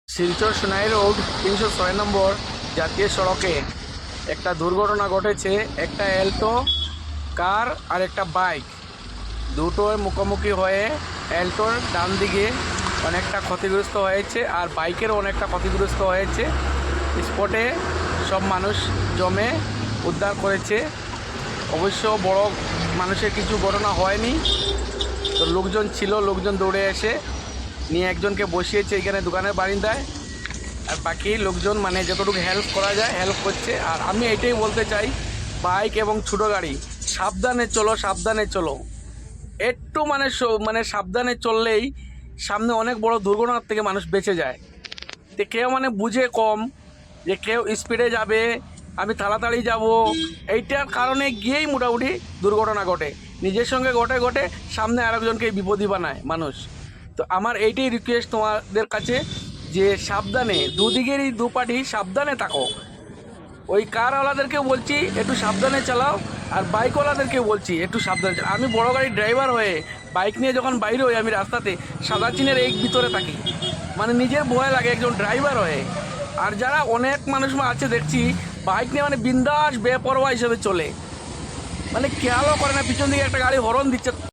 Silchar Sonai road ৩০৬ নম্বর জাতীয় সড়কে একটা দুর্ঘটনা ঘটেছে। একটা অ্যাল্টো কার আর একটা বাইক দুটোর মুখোমুখি হয়ে অ্যাল্টোর ডান দিকে অনেকটা ক্ষতিগ্রস্ত হয়েছে আর বাইকেরও অনেকটা ক্ষতিগ্রস্ত হয়েছে। স্পটে সব মানুষ জমে উদ্ধার করেছে। অবশ্য বড় মানুষের কিছু ঘটনা হয়নি, তো লোকজন ছিল, লোকজন দৌড়ে এসে নিয়ে একজনকে বসিয়েছে এখানে দোকানের বারিন্দায়, আর বাকি লোকজন মানে যতটুকু হেল্প করা যায় হেল্প করছে। আর আমি এটাই বলতে চাই, বাইক এবং ছোটো গাড়ি সাবধানে চলো, সাবধানে চলো। একটু মানে সাবধানে চললেই সামনে অনেক বড় দুর্ঘটনার থেকে মানুষ বেঁচে যায়। তো কেউ বুঝে কম, যে কেউ স্পিডে যাবে, আমি তাড়াতাড়ি যাব, এইটার কারণে গিয়েই মোটামুটি দুর্ঘটনা ঘটে, নিজের সঙ্গে ঘটে সামনে আরেকজনকে বিপদী বানায় মানুষ। তো আমার এইটাই রিকোয়েস্ট তোমাদের কাছে, যে সাবধানে, দুদিকেরই দু পার্টি সাবধানে থাকো। ওই কারওয়ালাদেরকেও বলছি একটু সাবধানে চালাও, আর বাইকওয়ালাদেরকেও বলছি একটু সাবধানে চালাও। আমি বড় গাড়ির ড্রাইভার হয়ে বাইক নিয়ে যখন বাইরে হই, আমি রাস্তাতে সাদা চিনের এই ভিতরে থাকি, নিজের ভয় লাগে একজন ড্রাইভার হয়ে। আর যারা অনেক মানুষ আছে দেখছি বাইক নিয়ে বিন্দাস বেপরোয়া হিসেবে চলে, খেয়ালও করে না, পিছন দিকে একটা গাড়ি হর্ন দিচ্ছে।